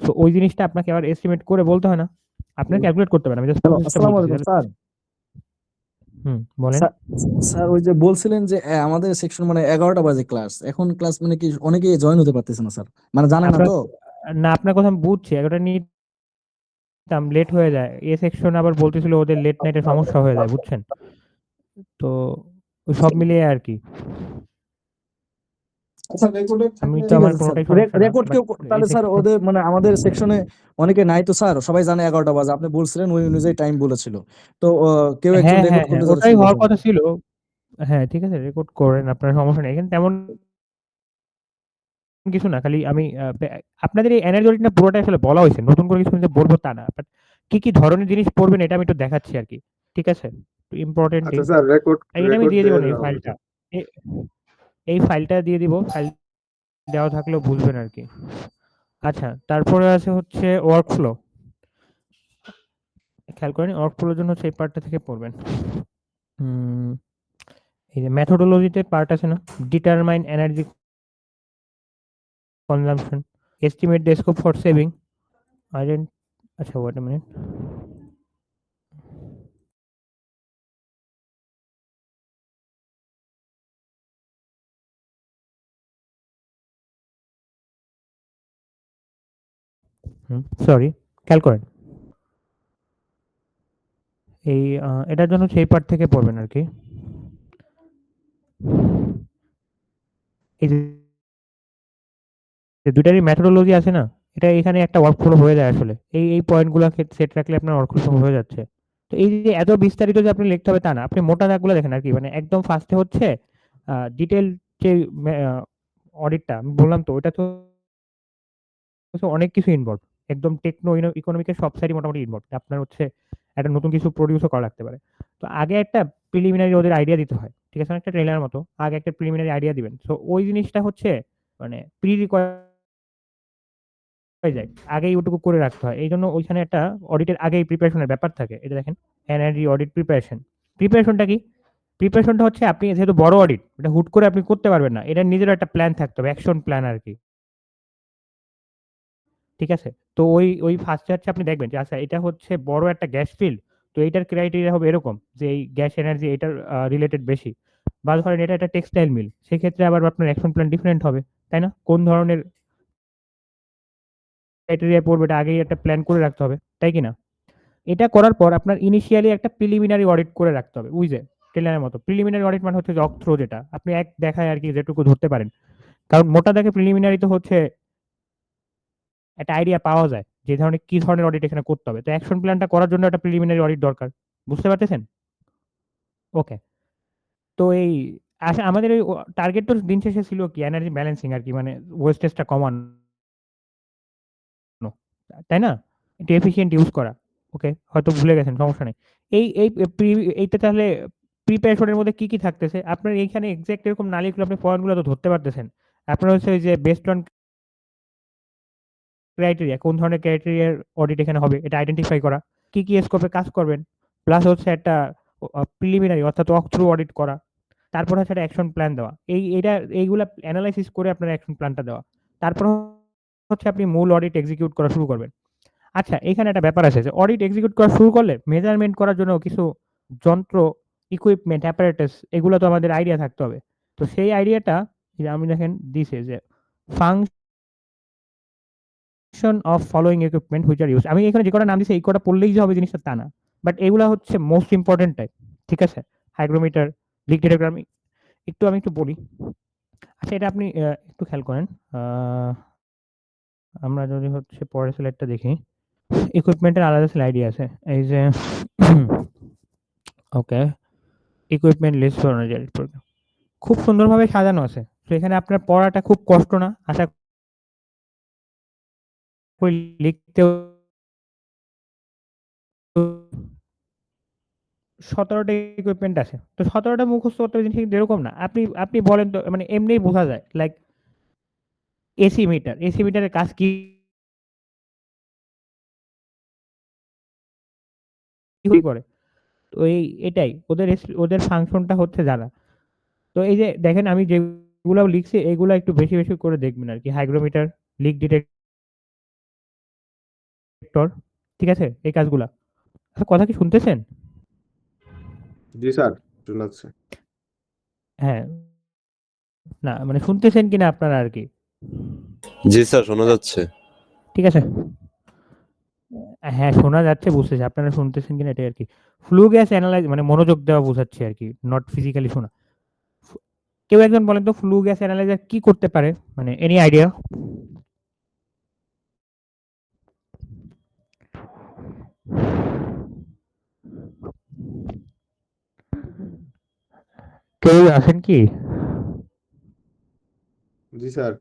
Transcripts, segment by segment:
তো ওই জিনিসটা আপনাকে আবার এস্টিমেট করে বলতে হয় না, আপনার ক্যালকুলেট করতে পারেন, আমি জাস্ট হ্যালো, প্রসেসটা আসসালামু বলতেছি আলাইকুম তাহলে। স্যার। বলেন। স্যার, স্যার ওই যে বলছিলেন যে আমাদের সেকশন মানে 11টা বাজে ক্লাস, এখন ক্লাস মানে কি অনেকেই জয়েন হতে পারতেছে না স্যার, মানে জানেন না আপনার তো। না, আপনার কথা আমি বুঝছি, একটা নিতাম লেট হয়ে যায়, এ সেকশন আবার বলতেছিল ওদের লেট নাইটের সমস্যা হয়ে যায়, বুঝছেন তো, ওই সব মিলিয়ে আর কি। আচ্ছা, রেকর্ডেড আমি থাকলে তো ঠিক আমার আছে স্যার। কোনোটাই সমস্যা না, রেকর্ড বাট কেউ এই তাহলে স্যার সেকশন। ওদের মানে আমাদের সেকশনে অনেকে নাই তো স্যার, সবাই জানে 11টা বাজে, আপনি বলছিলেন ওই অনুযায়ী টাইম বলেছিল। তো কেউ একজন হ্যাঁ হ্যাঁ রেকর্ড হ্যাঁ, করলে যাতে ওটাই সুন্দর হওয়ার হয়। কথা ছিল। হ্যাঁ ঠিক আছে, রেকর্ড করেন, আপনার সমস্যা নেই, এখানে তেমন কিছু না, খালি আমি আপনাদের এই এনার্জি অডিটটা পুরোটাই আসলে বলা হয়েছে, নতুন করে কিছু যে বলবো তা না, বাট কি কি ধরনের জিনিস পড়বেন এটা আমি একটু দেখাচ্ছি আর কি। ঠিক আছে, ইম্পর্টেন্ট আচ্ছা এই, স্যার, রেকর্ড এটা আমি রেকর্ড দিয়ে দিব দিয়ে না দেন এই আমাকে। ফাইলটা, এই ফাইলটা দিয়ে দিব, ফাইল দেওয়া থাকলেও বুঝবেন আর কি। আচ্ছা, তারপরে আছে হচ্ছে ওয়ার্কফ্লো, খেয়াল করেন ওয়ার্কফ্লোর জন্য হচ্ছে এই পার্টটা থেকে পড়বেন। হুম, এই যে মেথোডোলজিতে পার্ট আছে না, determine energy consumption, estimate the scope for saving, ident, আচ্ছা ওয়েট আ মিনিট, সরি, খেয়াল করেন এই এটার জন্য সেই পার্ট থেকে পড়বেন আর কি। এই যে দুইটারই মেথোডোলজি আছে না, এটা এখানে একটা ওয়ার্কফ্লো হয়ে যায় আসলে, এই পয়েন্টগুলো সেট রাখলে আপনার ওয়ার্কফ্লো হয়ে যাচ্ছে। তো এই যে এত বিস্তারিত যে আপনি লিখতে হবে তা না, আপনি মোটা দাগগুলো দেখেন আর কি, মানে একদম ফার্স্টে হচ্ছে ডিটেল যে অডিটটা আমি বললাম, তো ওটা তো অনেক কিছু ইনভলভ, একদম টেকনো ইকোনমিকের সব সাইডই মোটামুটি ইনভলভ, আপনার হচ্ছে একটা নতুন কিছু প্রডিউসও করা লাগতে পারে। তো আগে একটা প্রিলিমিনারি ওদের আইডিয়া দিতে হয়, ঠিক আছে, একটা ট্রেলার মতো আগে একটা প্রিলিমিনারি আইডিয়া দিবেন, তো ওই জিনিসটা হচ্ছে মানে প্রি হয়ে যায়, আগেই ওটুকু করে রাখতে হয়, এই জন্য ওইখানে একটা অডিটের আগেই প্রিপারেশনের ব্যাপার থাকে। এটা দেখেন, এনআরডি অডিট প্রিপারেশন, প্রিপারেশনটা কি, প্রিপারেশনটা হচ্ছে আপনি যেহেতু বড় অডিট, এটা হুট করে আপনি করতে পারবেন না, এটা নিজের একটা প্ল্যান থাকতে হবে, অ্যাকশন প্ল্যান আর কি। ঠিক আছে, তো ওই ফার্স্টে হচ্ছে আপনি দেখবেন যে আচ্ছা এটা হচ্ছে বড় একটা গ্যাস ফিল্ড, তো এইটার ক্রাইটেরিয়া হবে এরকম যে এই গ্যাস এনার্জি এটার রিলেটেড বেশি, বা ধরেন এটা একটা টেক্সটাইল মিল, সেক্ষেত্রে আবার আপনার অ্যাকশন প্ল্যান ডিফারেন্ট হবে, তাই না, কোন ধরনের ক্রাইটেরিয়া পড়বে এটা আগেই একটা প্ল্যান করে রাখতে হবে, তাই কি না। এটা করার পর আপনার ইনিশিয়ালি একটা প্রিলিমিনারি অডিট করে রাখতে হবে, বুঝলে, ট্রেলারের মতো। প্রিলিমিনারি অডিট মানে হচ্ছে অক থ্রো, যেটা আপনি এক দেখায় আর কি যেটুকু ধরতে পারেন, কারণ মোটা দেখে প্রিলিমিনারি তো হচ্ছে একটা আইডিয়া পাওয়া যায় যে ধরনের কি ধরনের অডিট এখানে করতে হবে, তো অ্যাকশন প্ল্যানটা করার জন্য একটা প্রিলিমিনারি অডিট দরকার, বুঝতে পারতেছেন। ওকে, তো এই আমাদের ওই টার্গেট তো দিন শেষে ছিল কি, এনার্জি ব্যালেন্সিং আর কি, মানে ওয়েস্টেজটা কমানো, তাই না, একটু এফিসিয়েন্ট ইউজ করা। ওকে, হয়তো ভুলে গেছেন, সমস্যা নেই। এই এই এইটা তাহলে প্রিপারেশনের মধ্যে কি কি থাকতেছে, আপনার এইখানে এক্সাক্ট এরকম না লিখলে আপনি পয়েন্টগুলো তো ধরতে পারতেছেন। আপনার হচ্ছে ওই যে বেস্ট অন ক্রাইটেরিয়া, কোন ধরনের ক্রাইটেরিয়ার অডিট এখানে হবে এটা আইডেন্টিফাই করা, কি কি স্কোপে কাজ করবেন, প্লাস হচ্ছে একটা প্রিলিমিনারি অর্থাৎ ওয়াক থ্রু অডিট করা, তারপর হচ্ছে একটা অ্যাকশন প্ল্যান দেওয়া, এইগুলা অ্যানালাইসিস করে আপনার অ্যাকশন প্ল্যানটা দেওয়া, তারপর হচ্ছে আপনি মূল অডিট এক্সিকিউট করা শুরু করবেন। আচ্ছা, এখানে একটা ব্যাপার আছে যে অডিট এক্সিকিউট করা শুরু করলে মেজারমেন্ট করার জন্য কিছু যন্ত্র, ইকুইপমেন্ট, অ্যাপারেটাস, এগুলো তো আমাদের আইডিয়া থাকতে হবে। তো সেই আইডিয়াটা আমি দেখেন দিছে যে function of following equipment which are use, আমি এখানে যে কটা নাম দিছি এই কটা পড়লেই যে হবে জিনিসটা তা না, বাট এগুলা হচ্ছে মোস্ট ইম্পর্টেন্ট টাইপ। ঠিক আছে, হাইগ্রোমিটার, লিক ডিটেক্টর, আমি একটু বলি। আচ্ছা, এটা আপনি একটু খেয়াল করেন, আহ, আমরা যদি হচ্ছে পরের স্লাইডটা দেখি, ইকুইপমেন্টের আলাদা স্লাইড আছে, এই যে ওকে, ইকুইপমেন্ট লিস্ট ফর খুব সুন্দরভাবে সাজানো আছে, তো এখানে আপনার পড়াটা খুব কষ্ট না, আশা করি লিখতেও 17টা ইকুইপমেন্ট আছে, তো 17টা মুখস্থ করতে হবে জিনিস কিন্তু এরকম না, আপনি আপনি বলেন তো, মানে এমনিই বোঝা যায়, লাইক এসি মিটারের কাজ কি করে, তো এটাই ওদের ওদের ফাংশনটা হচ্ছে জানা। তো এই যে দেখেন আমি যেগুলো লিখছি এগুলো একটু বেশি বেশি করে দেখবেন আর কি, হাইগ্রোমিটার, লিক ডিটেক্টর, ডিটেক্টর, ঠিক আছে, এই কাজগুলা। আচ্ছা, কথা কি শুনতেছেন? জি স্যার, শোনা যাচ্ছে। হ্যাঁ, না মানে শুনতেছেন কিনা আপনারা আর কি? জি স্যার, শোনা যাচ্ছে। ঠিক আছে, হ্যাঁ শোনা যাচ্ছে, বুঝতেছি আপনারা শুনতেছেন কিনা এটাই আর কি। ফ্লু গ্যাস অ্যানালাইজ মানে মনোযোগ দেওয়া বোঝাচ্ছে আর কি, নট ফিজিক্যালি শোনা। কেউ একজন বলেন তো ফ্লু গ্যাস অ্যানালাইজার কি করতে পারে, মানে এনি আইডিয়া? কেউ আছেন কি? জি স্যার।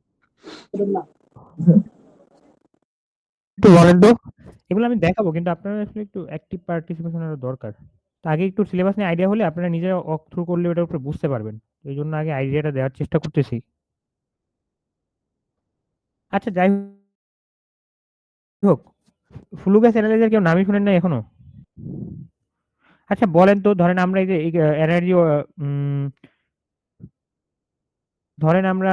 একটু বলেন তো, এগুলো আমি দেখাবো কিন্তু আপনারা আসলে একটু অ্যাক্টিভ পার্টিসিপেশন আরো দরকার। তো আগে একটু সিলেবাস নিয়ে আইডিয়া হলে আপনারা নিজেরা ওয়াক থ্রু করলে ওটার উপরে বুঝতে পারবেন। এই জন্য আগে আইডিয়াটা দেওয়ার চেষ্টা করতেছি। আচ্ছা যাই হোক, ফ্লু গ্যাস অ্যানালাইজার কেউ নামই শুনেন না এখনো? আচ্ছা বলেন তো, ধরেন আমরা এই যে এনার্জি, ধরেন আমরা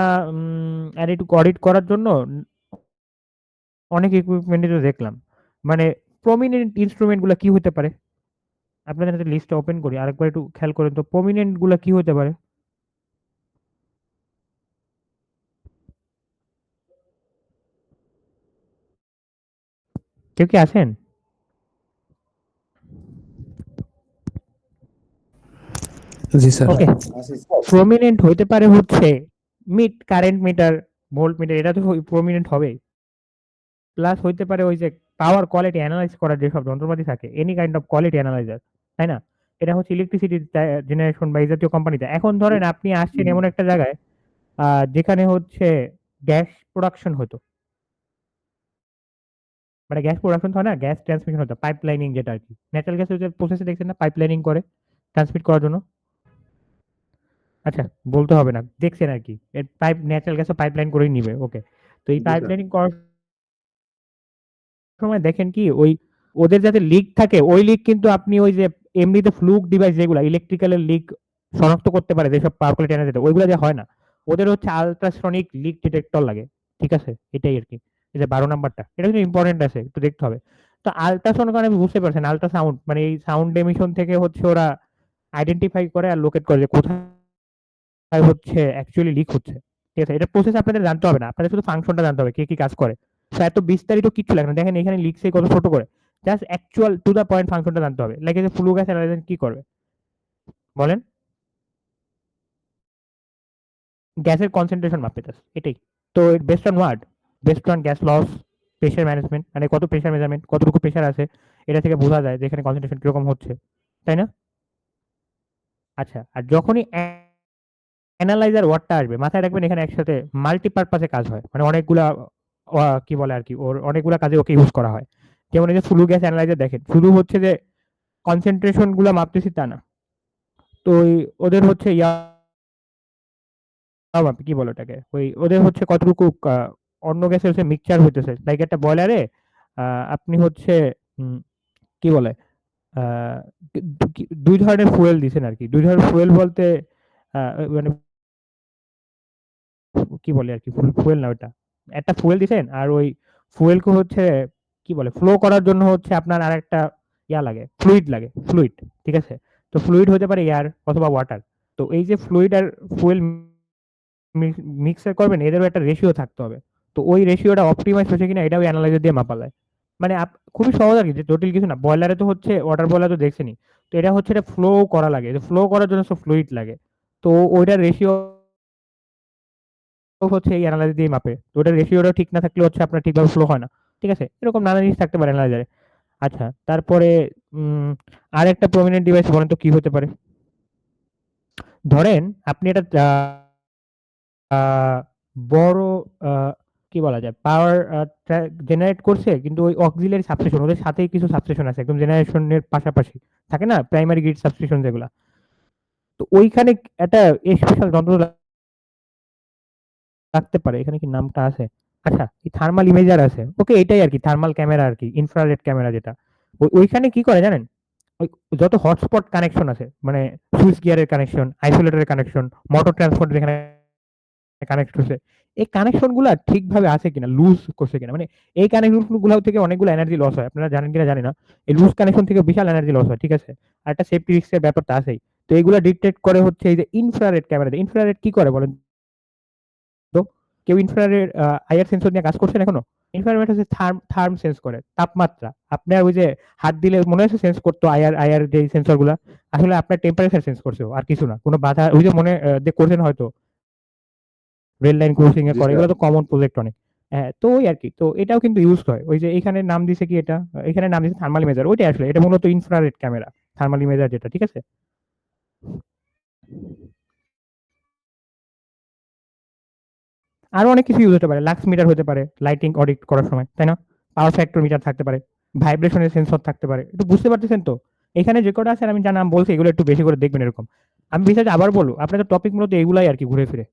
একটু অডিট করার জন্য অনেক ইকুইপমেন্টই তো দেখলাম, মানে প্রমিনেন্ট ইনস্ট্রুমেন্ট গুলা কি হতে পারে? আপনাদের হাতে লিস্টটা ওপেন করি, আরেকবার একটু খেয়াল করেন তো প্রমিনেন্ট গুলা কি হতে পারে। কেউ কি আছেন? জি স্যার। ওকে, প্রমিনেন্ট হইতে পারে হচ্ছে কারেন্ট মিটার, ভোল্ট মিটার, এটা তো প্রমিনেন্ট হবে। প্লাস হইতে পারে ওই যে পাওয়ার কোয়ালিটি অ্যানালাইজ করার যেসব যন্ত্রপাতি থাকে, any kind of quality analyser, তাই না? এটা হচ্ছে ইলেকট্রিসিটি জেনারেশন বা এই জাতীয় কোম্পানিতে। এখন ধরেন আপনি আসছেন এমন একটা জায়গায় যেখানে হচ্ছে গ্যাস প্রোডাকশন হতো, মানে গ্যাস প্রোডাকশন হয় না, গ্যাস ট্রান্সমিশন হতো, পাইপ লাইনিং যেটা আর কি, ন্যাচারাল গ্যাসের যে প্রসেসে দেখছেন না, পাইপ লাইনিং করে ট্রান্সমিট করার জন্য। আচ্ছা, বলতে হবে না, দেখছেন আর কি, পাইপ ন্যাচারাল গ্যাসও পাইপ লাইন করেই নিবে। ওকে, তো এই জি পাইপ স্যার। লাইনিং করার সময় দেখেন কি ওই ওদের যাতে লিক থাকে, ওই লিক কিন্তু আপনি ওই যে এমনিতে ফ্লুক ডিভাইস যেগুলো ইলেকট্রিক্যালের লিক শনাক্ত করতে পারে, যেসব পাওয়ার কোয়ালিটি অ্যানালাইজার ওইগুলো যে হয় না, ওদের হচ্ছে আলট্রাসনিক লিক ডিটেক্টর লাগে। ঠিক আছে, এটাই আর কি। এই যে 12 নাম্বারটা, এটা কিন্তু ইম্পর্টেন্ট আছে, একটু দেখতে হবে। তো আলট্রাসাউন্ড কারণে আমি বুঝতে পারছেন, আলট্রাসাউন্ড মানে এই সাউন্ড এমিশন থেকে হচ্ছে ওরা আইডেন্টিফাই করে আর লোকেট করে যে কোথায় হচ্ছে অ্যাকচুয়ালি লিক হচ্ছে। ঠিক আছে, এটা প্রসেস আপনাদের জানতে হবে না, আপনাদের শুধু ফাংশনটা জানতে হবে, কে কি কাজ করে। তো এত বিস্তারিত কিছু লাগে না, দেখেন এখানে লিখছে কত ছোট করে, just actual to the point ফাংশনটা জানতে হবে। লাইক এই যে ফ্লু গ্যাস অ্যানালাইজার কি করবে বলেন? গ্যাসের কনসেন্ট্রেশন মাপে জাস্ট, এটাই। তো based on word, based on gas loss, pressure management, মানে কত প্রেশার মেজারমেন্ট, কতটুকু প্রেশার আছে, এটা থেকে বোঝা যায় যে এখানে কনসেন্ট্রেশন কিরকম হচ্ছে, তাই না? আচ্ছা, আর যখনই অ্যানালাইজার ওয়ার্ডটা আসবে মাথায় রাখবেন, এখানে একসাথে মাল্টিপারপাসে কাজ হয়, মানে অনেকগুলা কি বলে আর কি, ওর অনেকগুলা কাজে ওকে ইউজ করা হয়। যেমন এই যে ফ্লু গ্যাস অ্যানালাইজার দেখেন, শুধু হচ্ছে যে কনসেন্ট্রেশন গুলা মাপতেছি তা না, তো ওদের হচ্ছে মাপে, কি বলে ওটাকে, ওই ওদের হচ্ছে কতটুকু অন্য গ্যাসের হচ্ছে মিক্সচার হইতেছে, লাইক একটা বয়লারে আপনি হচ্ছে কি বলে আহ, দুই ধরনের ফুয়েল দিছেন আর কি, দুই ধরনের ফুয়েল বলতে মানে কি বলে আর কি, ফুয়েল না ওটা, একটা ফুয়েল দিছেন আর ওই ফুয়েলকে হচ্ছে কি বলে ফ্লো করার জন্য হচ্ছে আপনার আর একটা ইয়া লাগে, ফ্লুইড লাগে, ফ্লুইড। ঠিক আছে, তো ফ্লুইড হতে পারে এয়ার অথবা ওয়াটার। তো এই যে ফ্লুইড আর ফুয়েল মিক্সার করবেন, এদেরও একটা রেশিও থাকতে হবে। তো ওই রেশিওটা অপটিমাইজ হচ্ছে কিনা এটা ওই অ্যানালাইজার দিয়ে মাপা যায়। মানে খুবই সহজ আর কি, যে জটিল কিছু না। বয়লারে তো হচ্ছে ওয়াটার বয়লার তো দেখছেনি, তো এটা হচ্ছে এটা ফ্লো করা লাগে, ফ্লো করার জন্য সব ফ্লুইড লাগে। তো ওইটার রেশিও হচ্ছে এই অ্যানালাইজার দিয়ে মাপে। তো ওটার রেশিওটা ঠিক না থাকলে হচ্ছে আপনার ঠিকভাবে ফ্লো হয় না। ঠিক আছে, এরকম নানা জিনিস থাকতে পারে অ্যানালাইজারে। আচ্ছা, তারপরে আর একটা প্রমিনেন্ট ডিভাইস বলেন তো কি হতে পারে? ধরেন আপনি এটা বড় কি বলা যায়, পাওয়ার জেনারেট করছে, কিন্তু ওই অক্সিলারি সাবস্টেশন, ওদের সাথেই কিছু সাবস্টেশন আছে একদম জেনারেশনের পাশাপাশি, থাকে না প্রাইমারি গ্রিড সাবস্টেশন যেগুলা। তো ওইখানে একটা স্পেশাল যন্ত্র রাখতে পারে, এখানে কি নামটা আছে? আচ্ছা, এই থার্মাল ইমেজার আছে। ওকে, এটাই আর কি, থার্মাল ক্যামেরা আর কি, ইনফ্রারেড ক্যামেরা যেটা। ওইখানে কি করে জানেন, ওই যত হটস্পট কানেকশন আছে, মানে সুইচ গিয়ারের কানেকশন, আইসোলেটরের কানেকশন, মোটর ট্রান্সপোর্ট যেখানে কানেক্ট হচ্ছে, এই কানেকশন গুলা ঠিকভাবে আছে কিনা, লুজ করছে কিনা, মানে এই কানেকশন গুলো থেকে অনেকগুলো এনার্জি লস হয়, আপনারা জানেন কিনা জানি না। এই লুজ কানেকশন থেকে বিশাল এনার্জি লস হয়, ঠিক আছে। আর একটা সেফটি রিস্কের ব্যাপারটা আছেই। তো এগুলা ডিটেক্ট করে হচ্ছে এই যে ইনফ্রারেড ক্যামেরা। ইনফ্রারেড কি করে বলেন তো? কেউ ইনফ্রারেড আইআর সেন্সর নিয়ে কাজ করছেন এখনো? ইনফ্রারেড হচ্ছে থার্ম সেন্স করে, তাপমাত্রা। আপনার ওই যে হাত দিলে মনে হচ্ছে সেন্স করতো আইআর যে সেন্সর গুলা, আসলে আপনার টেম্পারেচার সেন্স করছে ও, আর কিছু না। কোনো বাধা ওই যে মনে করছেন হয়তো রেল লাইন ক্রসিং এ জি করে, স্যার। এগুলো তো কমন প্রজেক্ট অনেক। হ্যাঁ, তো ওই আর কি, তো এটাও কিন্তু ইউজ হয়। ওই যে এখানে নাম দিছে কি, এটা এখানে নাম দিছে থার্মাল ইমেজার, ওইটা আসলে এটা মূলত ইনফ্রারেড ক্যামেরা, থার্মাল ইমেজার যেটা, ঠিক আছে। আরো অনেক কিছু ইউজ হতে পারে, লাক্স মিটার হতে পারে লাইটিং অডিট করার সময়, তাই না? পাওয়ার ফ্যাক্টর মিটার থাকতে পারে, ভাইব্রেশনের সেন্সর থাকতে পারে। একটু বুঝতে পারতেছেন তো? এখানে যে কটা আছে আর আমি যা নাম বলছি এগুলো একটু বেশি করে দেখবেন এরকম। আমি বিষয়টা আবার বলবো, আপনাদের টপিক মূলত এগুলাই আর কি, ঘুরে ফিরে।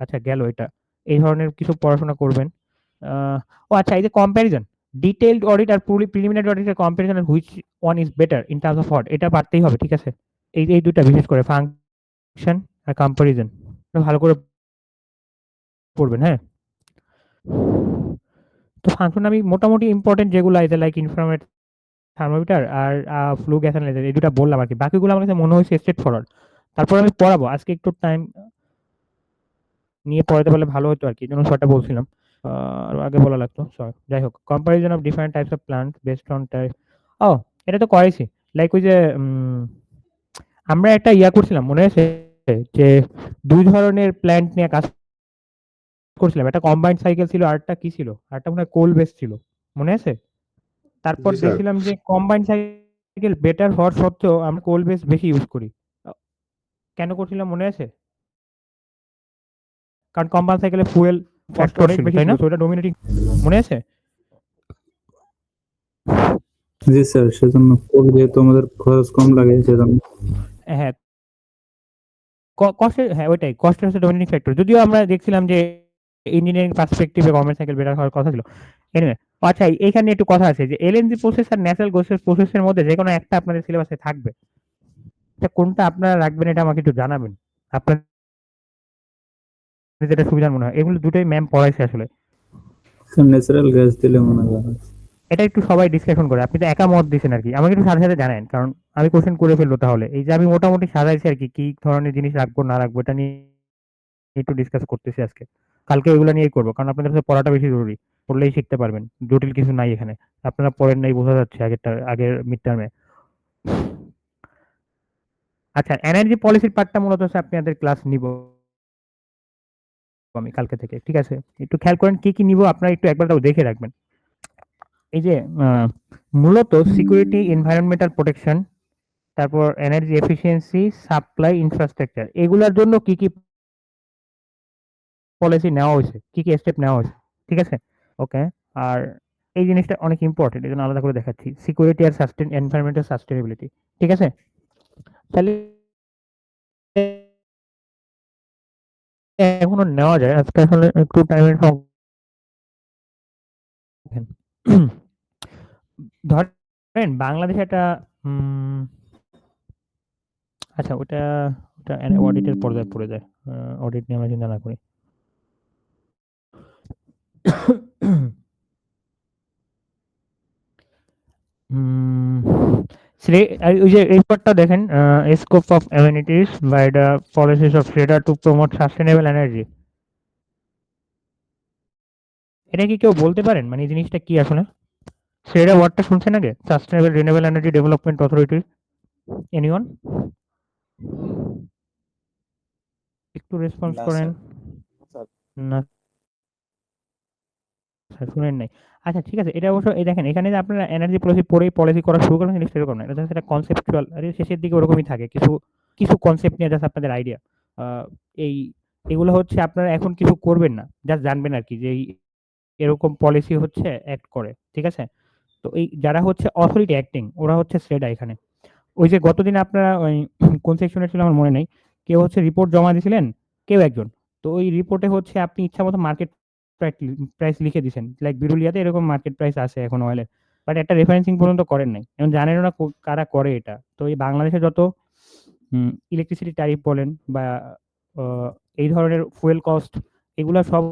আচ্ছা, গেল এটা। এই ধরনের কিছু পড়াশোনা করবেন। আহ, ও আচ্ছা, এই যে কম্প্যারিজন, ডিটেইলড অডিট আর প্রিলিমিনারি অডিটের comparison, which one is better in terms of what, এটা পারতেই হবে, ঠিক আছে। এই দুইটা বিশেষ করে ফাংশন আর কম্প্যারিজন ভালো করে পড়বেন, হ্যাঁ। তো ফাংশন আমি মোটামুটি ইম্পর্টেন্ট যেগুলো আছে, লাইক ইনফ্রারেড থার্মোমিটার আর ফ্লু গ্যাস অ্যানালাইজার, এই দুটো বললাম আর কি। বাকিগুলো আমার কাছে মনে হয়েছে স্ট্রেট ফরওয়ার্ড। তারপর আমি পড়াবো আজকে, একটু টাইম নিয়ে পড়াতে পারলে ভালো হতো আর কি, যেন ছয়টা বলছিলাম। আর আগে বলা লাগতো, সরি। যাই হোক, comparison of different types of plant based on type. ও, এটা তো করেছি। লাইক ওই যে আমরা একটা ইয়া করছিলাম, মনে আছে? যে দুই ধরনের প্ল্যান্ট নিয়ে কাজ করছিলাম, একটা কম্বাইন্ড সাইকেল ছিল, আরটা কি ছিল, আরটা মনে হয় কোল বেস ছিল, মনে আছে? তারপর জি স্যার। দেখছিলাম যে কম্বাইন্ড সাইকেল বেটার হওয়ার সত্ত্বেও আমরা কোল বেস বেশি ইউজ করি। আহ, কেন করছিলাম মনে আছে? কারণ কম্বাইন্ড সাইকেলে ফুয়েল কস্ট অনেক বেশি ছিল, তো ওটা ডোমিনেটিং, মনে আছে? জি স্যার, সেজন্য কোল যেহেতু আমাদের খরচ কম লাগে সেজন্য। হ্যাঁ, কস্টের, হ্যাঁ ওইটাই, কস্টের হচ্ছে ডোমিনেটিং ফ্যাক্টর। যদিও আমরা দেখছিলাম যে ইঞ্জিনিয়ারিং পার্সপেক্টিভে গভর্নমেন্ট সাইকেল বেটার হওয়ার কথা ছিল। এনিওয়ে, আচ্ছা এখানে একটু কথা আছে যে এলএনজি প্রসেস আর ন্যাচারাল গ্যাসের প্রসেসের মধ্যে যে কোনো একটা আপনাদের সিলেবাসে থাকবে, এটা কোনটা আপনারা রাখবেন এটা আমাকে একটু জানাবেন। আপনার যেটা সুবিধা মনে হয়, এগুলো দুটোই ম্যাম পড়াইছে আসলে। স্যার ন্যাচারাল গ্যাস দিলে মনে হয়। এটা একটু সবাই ডিসকাশন করে, আপনি তো একা মত দিচ্ছেন আর কি, আমাকে একটু সাথে সাথে জানেন, কারণ আমি কোশ্চেন করে ফেলবো তাহলে। এই যে আমি মোটামুটি সাজাইছি আর কি, কি ধরনের জিনিস রাখবো না রাখবো, এটা নিয়ে একটু ডিসকাস করতেছি আজকে। কালকে ওইগুলো নিয়েই করবো, কারণ আপনাদের কাছে পড়াটা বেশি জরুরি। পড়লেই শিখতে পারবেন, জটিল কিছু নাই এখানে। আপনারা পড়েন নাই বোঝা যাচ্ছে আগের মিড টার্মে। আচ্ছা, এনার্জি পলিসির পার্টটা মূলত হচ্ছে আপনাদের ক্লাস নিব আমি কালকে থেকে, ঠিক আছে। একটু খেয়াল করেন কি কি নিব, আপনারা একটু একবারটাও দেখে রাখবেন। এই যে মূলত সিকিউরিটি, এনভায়রনমেন্টাল প্রোটেকশন, তারপর এনার্জি এফিসিয়েন্সি, সাপ্লাই, ইনফ্রাস্ট্রাকচার, এগুলার জন্য কি কি পলিসি নেওয়া হয়েছে, কি কি স্টেপ নেওয়া হয়েছে, ঠিক আছে। ওকে। আর এই জিনিসটা অনেক ইম্পর্টেন্ট, এই জন্য আলাদা করে দেখাচ্ছি, সিকিউরিটি আর এনভায়রনমেন্টাল সাস্টেনেবিলিটি, ঠিক আছে। তাহলে এখনো নেওয়া যায়, আজকে আসলে একটু টাইমের ধরেন বাংলাদেশে একটা উম, আচ্ছা ওটা ওটা অডিটের পর্যায়ে পড়ে যায়। অডিট নিয়ে আমরা চিন্তা না করি। উম, ওই যে এই পার্টটা দেখেন, scope of amenities by the policies of trader to promote sustainable energy. এটা কি কেউ বলতে পারেন, মানে এই জিনিসটা কি আসলে? সেটা ওয়ার্ডটা শুনছেন আগে, sustainable renewable energy development authority? Anyone? একটু রেসপন্স না করেন। স্যার। না স্যার, শুনেন নাই। আচ্ছা ঠিক আছে, এটা অবশ্য এই দেখেন, এখানে যে আপনারা এনার্জি পলিসি পড়েই পলিসি করা শুরু করেন, জিনিসটা এরকম না। এটা জাস্ট একটা কনসেপচুয়াল, আর এর শেষের দিকে ওরকমই থাকে, কিছু কিছু কনসেপ্ট নিয়ে জাস্ট আপনাদের আইডিয়া। এই এগুলো হচ্ছে আপনারা এখন কিছু করবেন না, জাস্ট জানবেন আর কি যে এরকম পলিসি হচ্ছে অ্যাক্ট করে, ঠিক আছে। তো এই যারা হচ্ছে অথরিটি অ্যাক্টিং, ওরা হচ্ছে সেটা এখানে। ওই যে গতদিন আপনারা ওই কোন সেকশনে ছিল আমার মনে নেই, কেউ হচ্ছে রিপোর্ট জমা দিয়েছিলেন, কেউ একজন। তো ওই রিপোর্টে হচ্ছে আপনি ইচ্ছা মতো মার্কেট প্রাইস লিখে দিয়েছেন, লাইক বিরুলিয়াতে এরকম মার্কেট প্রাইস আছে এখন অয়েলের, বাট একটা রেফারেন্সিং পর্যন্ত করেন নাই, এখন জানেন না কারা করে এটা। তো এই বাংলাদেশে যত ইলেকট্রিসিটি ট্যারিফ বলেন বা আহ, এই ধরনের ফুয়েল কস্ট, এগুলা সব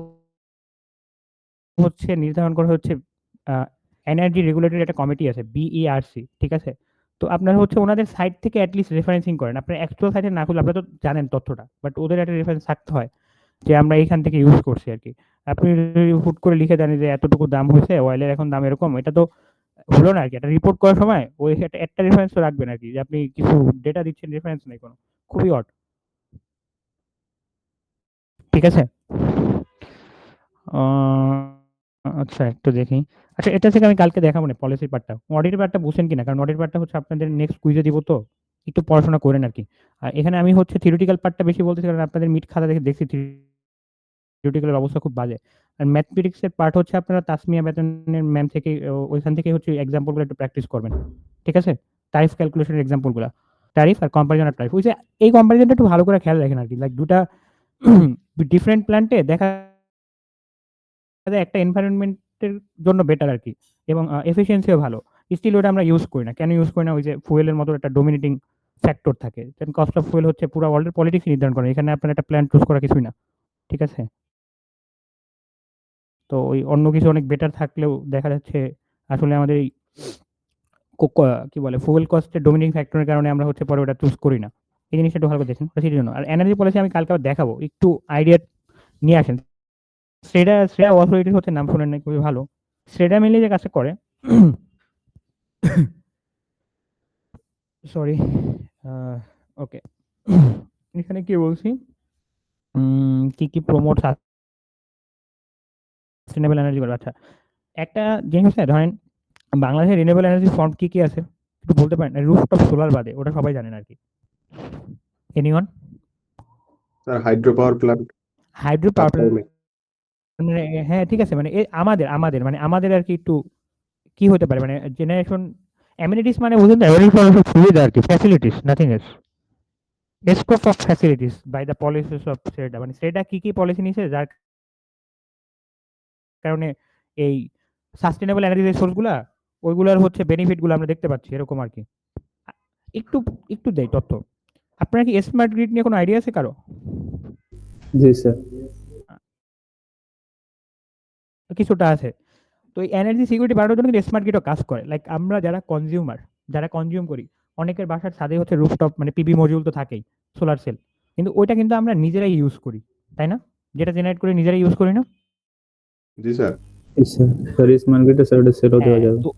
হচ্ছে নির্ধারণ করা হচ্ছে এনার্জি রেগুলেটরি একটা কমিটি আছে, বিইআরসি, ঠিক আছে? তো আপনারা হচ্ছে ওনাদের সাইট থেকে অ্যাটলিস্ট রেফারেন্সিং করেন। আপনার অ্যাকচুয়াল সাইটে না খুলে আপনারা তো জানেন তথ্যটা, বাট ওদের একটা রেফারেন্স থাকতে হয় যে আমরা এইখান থেকে ইউজ করছি আরকি। আপনি যদি হুট করে লিখে দেন যে এতটুকু দাম হয়েছে, অয়েলের এখন দাম এরকম, এটা তো হলো না আরকি। একটা রিপোর্ট করার সময় ওই একটা রেফারেন্স তো রাখবেন আরকি, যে আপনি কিছু ডেটা দিচ্ছেন, রেফারেন্স নাই কোনো। খুবই অড, ঠিক আছে? আ আচ্ছা একটু দেখি। আচ্ছা এটা থেকে আমি কালকে দেখাবো না পলিসির পার্টটা। অডিট পার্টটা বুঝছেন কিনা? কারণ অডিট পার্টটা হচ্ছে আপনাদের নেক্সট কুইজে দিব তো। একটু পড়াশোনা করেন আরকি। আর এখানে আমি হচ্ছে থিওরিটিক্যাল পার্টটা বেশি বলতেছি কারণ আপনাদের মিট খাতা দেখে দেখছি থিওরিটিক্যাল এর অবস্থা খুব বাজে। আর ম্যাথমেটিক্স এর পার্ট হচ্ছে আপনারা তাসমিয়া বেতনের ম্যাম থেকে ওইখান থেকে হচ্ছে এক্সাম্পল গুলো একটু প্র্যাকটিস করবেন। ঠিক আছে? ট্যারিফ ক্যালকুলেশনের এক্সাম্পল গুলা। ট্যারিফ আর কম্পারিজন অফ ট্যারিফ। ওই যে এই কম্পারিজনটা একটু ভালো করে খেয়াল রাখেন আরকি। লাইক ২ টা ডিফারেন্ট প্ল্যান্টে দেখা যায় একটা এনভায়রনমেন্টের জন্য বেটার আরকি এবং এফিশিয়েন্সিও ভালো। স্টিল ওটা আমরা ইউজ করি না। কেন ইউজ করি না? ওই যে ফুয়েলের মতো একটা ডমিনেটিং ফ্যাক্টর থাকে। দেন কস্ট অফ ফুয়েল হচ্ছে পুরা ওয়ার্ল্ডের পলিটিক্স নির্ধারণ করে। এখানে আপনার একটা প্ল্যান্ট চুজ করা কিছুই না। ঠিক আছে? তো ওই অন্য কিছু অনেক বেটার থাকলেও দেখা যাচ্ছে আসলে আমাদের এই কি বলে ফুয়েল কস্টের ডমিনেটিং ফ্যাক্টরের কারণে আমরা হচ্ছে পরে ওটা চুজ করি না। এই জিনিসটা একটু ভালো করে দেখেন। সেটার জন্য। আর এনার্জি পলিসি আমি কালকে আবার দেখাবো। একটু আইডিয়া নিয়ে আসেন। শ্রেয়া অথরিটির হচ্ছে নাম শুনেন নাই, খুবই ভালো। শ্রেয়া মিলে যে কাজটা করে সরি ওকে এখানে কি বলছি কি প্রমোট সাস্টেনেবল এনার্জি করবে। আচ্ছা একটা জিনিস হচ্ছে ধরেন বাংলাদেশে রিনিউয়েবল এনার্জি ফর্ম কি আছে একটু বলতে পারেন? রুফটপ সোলার বাদে ওটা সবাই জানেন আর কি। Anyone? Sir hydro power plant, hydro তাপ পাওয়ার টার্বিন। মানে হ্যাঁ ঠিক আছে, মানে আমাদের আর কি একটু কি হতে পারে মানে জেনারেশন অ্যামিনিটিস মানে বুঝুন তো, amenities সুবিধা আর কি, facilities, nothing else. Scope of facilities by the policies of সেটা, মানে সেটা কি পলিসি নিছে যার কারণে এই সাস্টেনেবল এনার্জি রিসোর্স গুলা ওইগুলার হচ্ছে বেনিফিট গুলো আমরা দেখতে পাচ্ছি এরকম আর কি। আ- একটু একটু দেই তথ্য। আপনার কি স্মার্ট গ্রিড নিয়ে কোনো আইডিয়া আছে কারো? জি স্যার। কিছুটা আছে। তো এই এনার্জি সিকিউরিটি বাড়ানোর জন্য কিন্তু স্মার্ট গ্রিডও কাজ করে। লাইক আমরা যারা কনজিউমার, যারা কনজিউম করি, অনেকের বাসার ছাদে হচ্ছে রুফটপ মানে পিভি মডিউল তো থাকেই, সোলার সেল। কিন্তু ওইটা কিন্তু আমরা নিজেরাই ইউজ করি, তাই না? যেটা জেনারেট করে নিজেরাই ইউজ করি না? জি স্যার। জি স্যার। স্যার এই মার্কেটে স্যার এটা সেলও দেওয়া হ্যাঁ, যাবে তো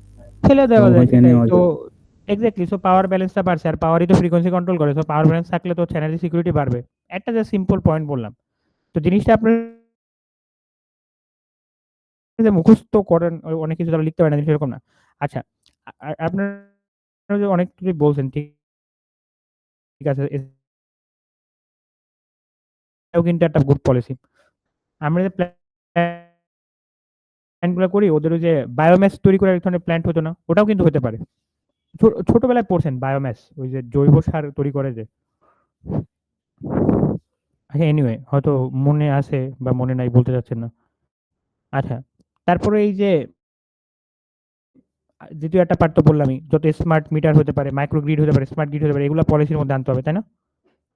ফেলে দেওয়া এবং যায় ওইখানে সেটাই। নেওয়া তো যাবে। এক্সাক্টলি, সো পাওয়ার ব্যালেন্সটা বাড়ছে আর পাওয়ারই তো ফ্রিকোয়েন্সি কন্ট্রোল করে। সো পাওয়ার ব্যালেন্স থাকলে তো এনার্জি সিকিউরিটি বাড়বে। একটা জাস্ট সিম্পল পয়েন্ট বললাম। তো জিনিসটা আপনার যে মুখস্থ করেন অনেক কিছু তারা লিখতে পারে না জিনিস এরকম না। আচ্ছা আপনারা যে অনেক কিছু বলছেন ঠিক আছে, এটাও কিন্তু একটা গুড পলিসি। আমরা যে প্ল্যান্ট গুলো করি ওদের ওই যে বায়োম্যাস তৈরি করে এক ধরনের প্ল্যান্ট হতো না? ওটাও কিন্তু হতে পারে। ছোটবেলায় পড়ছেন বায়োম্যাস, ওই যে জৈব সার তৈরি করে যে। আচ্ছা এনিওয়ে হয়তো মনে আছে বা মনে নাই বলতে চাচ্ছেন না। আচ্ছা তারপরে এই যে দ্বিতীয় একটা পার্ট তো বললামই, যত স্মার্ট মিটার হতে পারে, মাইক্রো গ্রিড হতে পারে, স্মার্ট গ্রিড হতে পারে, এগুলো পলিসির মধ্যে আনতে হবে, তাই না?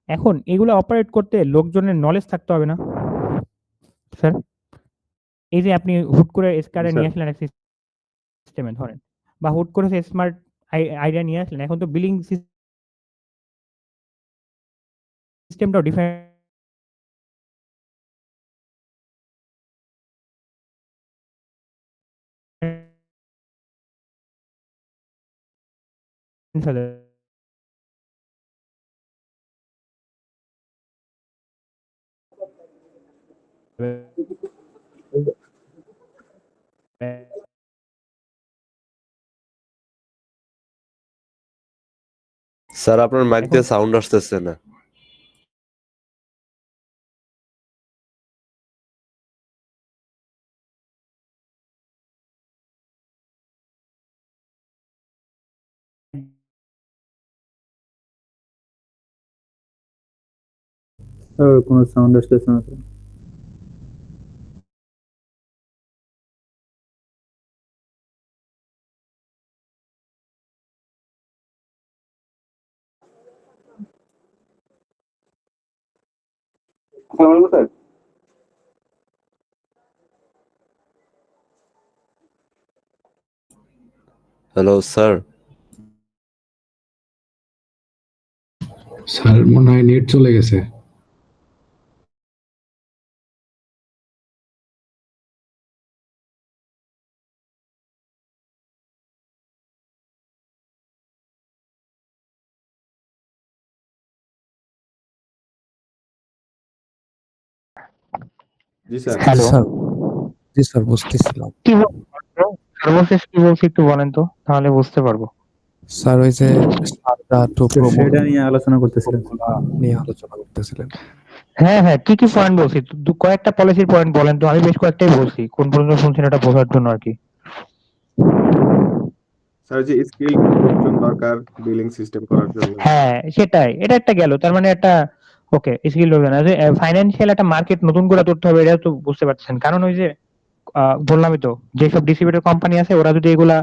এখন এগুলো অপারেট করতে লোকজনের নলেজ থাকতে হবে না স্যার? এই যে আপনি হুট করে জি স্কারে স্যার। নিয়ে আসলেন এক সিস্টেমে ধরেন, বা হুট করে স্মার্ট আইডিয়া নিয়ে আসলেন, এখন তো বিলিং সিস্টেমটাও ডিফারেন্ট হয়ে যাবে। স্যার আপনার মাইক এখন দিয়ে সাউন্ড আসতেছে না। স্যার কোনো সাউন্ড আসতেছে না স্যার। আসসালামু আলাইকুম স্যার। Hello sir. স্যার মনে হয় নেট চলে গেছে। জি স্যার। হ্যালো, স্যার জি স্যার বুঝতেছিলাম। কি সর্বশেষ কি বলছি একটু বলেন তো, তাহলে বুঝতে পারবো। স্যার ওই যে সারদা টু তো প্রমোট সেটা নিয়ে আলোচনা করতেছিলেন। নিয়ে আলোচনা করতেছিলেন। হ্যাঁ, কি পয়েন্ট বলছি? কয়েকটা পলিসির পয়েন্ট বলেন তো। আমি বেশ কয়েকটাই বলছি। কোন পর্যন্ত শুনছেন এটা বোঝার জন্য আরকি। স্যার যে স্কিল লোকজন দরকার বিলিং সিস্টেম করার জন্য। হ্যাঁ, সেটাই। এটা একটা গেল। তার মানে একটা ওকে স্কিল হবে না। যে ফাইন্যান্সিয়াল একটা মার্কেট নতুন করে তৈরি হবে, এটা তো বুঝতে পারছেন। কারণ ওই যে বললামই তো, যেসব ডিস্ট্রিবিউটর কোম্পানি আছে ওরা যদি এগুলা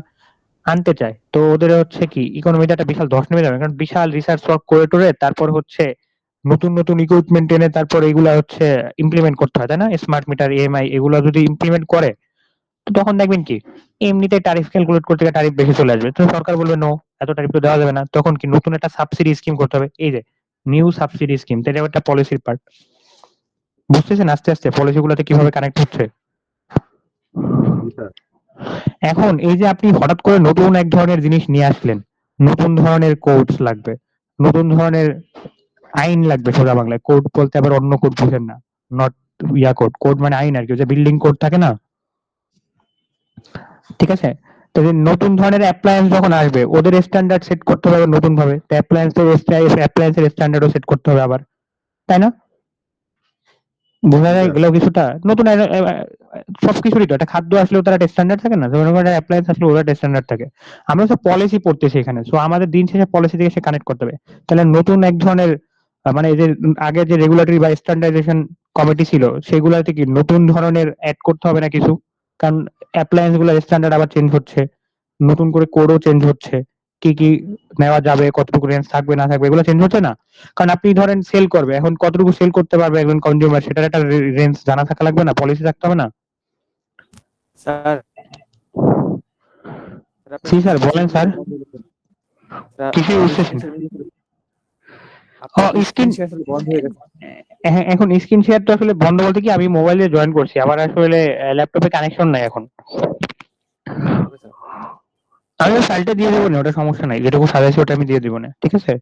আনতে চায়, তো ওদের হচ্ছে কি ইকোনমিতে একটা বিশাল ধস নেমে যাবে। কারণ বিশাল রিসার্চ ওয়ার্ক করে টোরে তারপর হচ্ছে নতুন ইকুইপমেন্ট এনে তারপর এগুলা হচ্ছে ইমপ্লিমেন্ট করতে হয়, তাই না? স্মার্ট মিটার, ইএমআই এগুলো যদি ইমপ্লিমেন্ট করে, তো তখন দেখবেন কি এমনিতে ট্যারিফ ক্যালকুলেট করতে গিয়ে ট্যারিফ বেশি চলে আসবে। তো সরকার বলবে নো, এত ট্যারিফ তো দেওয়া যাবে না। তখন কি নতুন একটা সাবসিডি স্কিম করতে হবে। এই যে নিউ সাবসিডি স্কিম, এটা একটা পলিসির পার্ট। বুঝতেছেন আস্তে আস্তে পলিসিগুলোতে কিভাবে কানেক্ট হচ্ছে? জি স্যার। এখন এই যে আপনি হঠাৎ করে নতুন এক ধরনের জিনিস নিয়ে আসলেন, নতুন ধরনের কোডস লাগবে, নতুন ধরনের আইন লাগবে। সোজা বাংলায় কোড বলতে আবার অন্য কোড বুঝেন না, নট কোড মানে আইন আর কি, যে বিল্ডিং কোড থাকে না, ঠিক আছে? তো যে নতুন ধরনের অ্যাপ্লায়েন্স যখন আসবে ওদের স্ট্যান্ডার্ড সেট করতে হবে নতুন ভাবে। তো অ্যাপ্লায়েন্সের স্ট্যান্ডার্ডও সেট করতে হবে আবার, তাই না? বোঝা যায় গেল কিছুটা? নতুন সবকিছুরই তো একটা খাদ্য আসলেও তার একটা স্ট্যান্ডার্ড থাকে না, যেমন একটা অ্যাপ্লায়েন্স আসলে ওরা একটা স্ট্যান্ডার্ড থাকে। আমরা সব পলিসি পড়তেছি এখানে, সো আমাদের দিন শেষে পলিসি থেকে সে কানেক্ট করতে হবে। তাহলে নতুন এক ধরনের মানে এই যে আগে যে রেগুলেটরি বা স্ট্যান্ডার্ডাইজেশন কমিটি ছিল সেগুলাতে কি নতুন ধরনের অ্যাড করতে হবে না কিছু? কারণ অ্যাপ্লায়েন্স গুলোর স্ট্যান্ডার্ড আবার চেঞ্জ হচ্ছে, নতুন করে কোডও চেঞ্জ হচ্ছে, কি নেওয়া যাবে, কতটুকু রেঞ্জ থাকবে না থাকবে এগুলো চেঞ্জ হচ্ছে না? কারণ আপনি ধরেন সেল করবে, এখন কতটুকু সেল করতে পারবে একজন কনজিউমার সেটার একটা রেঞ্জ জানা থাকা লাগবে না? পলিসি থাকতে হবে না? স্যার জি স্যার, বলেন স্যার, কিছু বুঝতেছেন? স্ক্রিন বন্ধ হয়ে গেছে। এখন স্ক্রিন শেয়ার তো আসলে বন্ধ বলতে কি আমি মোবাইলে জয়েন করছি, আমার আসলে ল্যাপটপে কানেকশন নাই এখন। আমি ওই ফাইলটা দিয়ে দেবো না, ওটা সমস্যা নাই, যেটুকু সাজাইছি ওটা আমি দিয়ে দিব না, ঠিক আছে?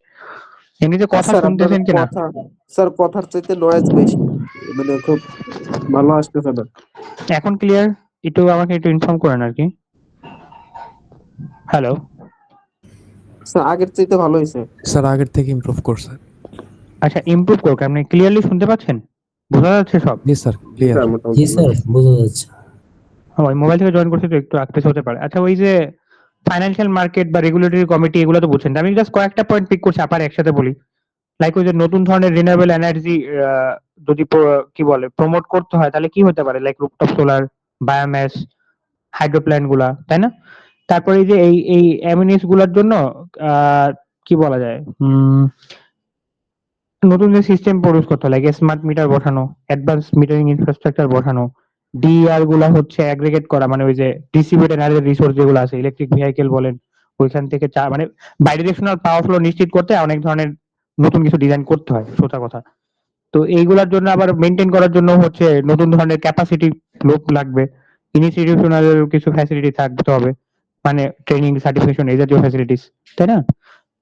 এমনিতে কথা স্যার আপনার শুনতেছেন কিনা? কথা, স্যার কথার চাইতে নয়েজ বেশি, মানে খুব ভালো আসতেছে না। এখন ক্লিয়ার? একটু আমাকে একটু ইনফর্ম করেন আর কি। হ্যালো, স্যার আগের চাইতে ভালো হয়েছে। স্যার আগের থেকে ইমপ্রুভ করছে। আচ্ছা ইমপ্রুভ করুক, আপনি ক্লিয়ারলি শুনতে পাচ্ছেন? বোঝা যাচ্ছে সব? জি স্যার জি ক্লিয়ার। স্যার মোটামুটি বোঝা যাচ্ছে। ওই মোবাইল থেকে জয়েন করছি তো একটু আসতে হতে পারে। আচ্ছা ওই যে ফাইন্যান্সিয়াল মার্কেট বা রেগুলেটরি কমিটি এগুলো তো বুঝছেন। আমি জাস্ট কয়েকটা পয়েন্ট পিক করছি আবার একসাথে বলি। লাইক ওই যে নতুন ধরনের রিনিউয়েবল এনার্জি যদি কি বলে প্রমোট করতে হয় তাহলে কি হতে পারে? Like rooftop solar, biomass, hydro plant গুলা, তাই না? তারপরে এই যে এই অ্যামিনিস গুলার জন্য কি বলা যায়, নতুন যে সিস্টেম প্রডিউস করতে হয়, লাইক স্মার্ট মিটার বসানো, অ্যাডভান্স মিটারিং ইনফ্রাস্ট্রাকচার বসানো, ডিআর গুলা হচ্ছে অ্যাগ্রিগেট করা, মানে ওই যে ডিস্ট্রিবিউটেড এনার্জি রিসোর্স যেগুলো আছে, ইলেকট্রিক ভেহিকেল বলেন, ওইখান থেকে মানে বাইডিরেকশনাল পাওয়ার ফ্লো নিশ্চিত করতে অনেক ধরনের নতুন কিছু ডিজাইন করতে হয়, সোজা কথা। তো এইগুলোর জন্য আবার মেনটেন করার জন্য হচ্ছে নতুন ধরনের ক্যাপাসিটি লোক লাগবে, ইনস্টিটিউশনাল কিছু ফ্যাসিলিটি থাকতে হবে, মানে ট্রেনিং, সার্টিফিকেশন এই জাতীয় ফ্যাসিলিটিস, তাই না?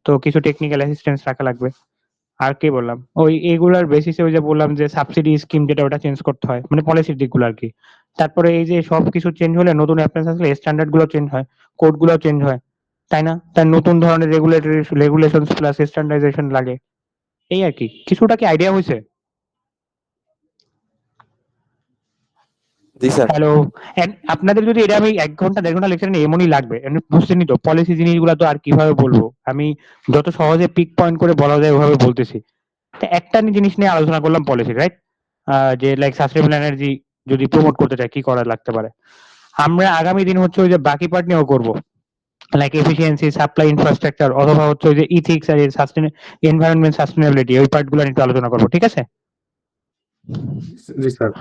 তো কিছু টেকনিক্যাল অ্যাসিস্ট্যান্স রাখা লাগবে। আর কি বললাম, ওই এগুলার বেসিসে ওই যে বললাম যে সাবসিডি স্কিম যেটা ওটা চেঞ্জ করতে হয়, মানে পলিসির দিকগুলো আর কি। তারপরে এই যে সবকিছু চেঞ্জ হলে নতুন অ্যাপ্লায়েন্স আসলে স্ট্যান্ডার্ড গুলো চেঞ্জ হয়, কোড গুলো চেঞ্জ হয়, তাই না? তার নতুন ধরনের রেগুলেশন প্লাস স্ট্যান্ডার্ডাইজেশন লাগে, এই আর কি। কিছুটা কি আইডিয়া হয়েছে? জি স্যার। হ্যালো, আপনাদের যদি এটা আমি 1 ঘন্টা 1.5 ঘন্টা লেকচার নিই এমনই লাগবে, এমনি বুঝছেনই তো পলিসি জিনিসগুলো তো আর কিভাবে বলবো আমি, যত সহজে পিক পয়েন্ট করে বলা যায় ওভাবে বলতেছি। তো একটা জিনিস নিয়ে আলোচনা করলাম পলিসি, রাইট? যে লাইক সাস্টেনেবল এনার্জি যদি প্রমোট করতে চাই কি করা লাগতে পারে। আমরা আগামী দিন হচ্ছে ওই যে বাকি পার্ট নিয়েও করবো, লাইক এফিসিয়েন্সি, সাপ্লাই ইনফ্রাস্ট্রাকচার, অথবা হচ্ছে ওই যে ইথিক্স আর এনভায়রনমেন্ট সাস্টেনেবিলিটি, ওই পার্ট গুলো নিয়ে আলোচনা করবো, ঠিক আছে? জি স্যার।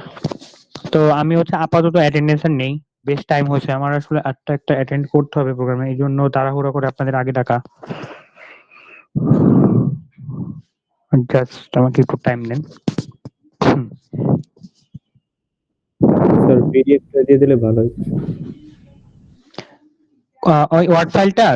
তো আমি হচ্ছে আপাতত অ্যাটেন্ডেন্স নেই, বেশ টাইম হয়েছে, আমার আসলে 8টা একটা অ্যাটেন্ড করতে হবে প্রোগ্রামে, এই জন্য তাড়াহুড়ো করে আপনাদের আগে ডাকা। জাস্ট আমাকে একটু টাইম দেন। স্যার পিডিএফটা দিয়ে দিলে ভালো হয়। ওই ওয়ার্ড ফাইলটা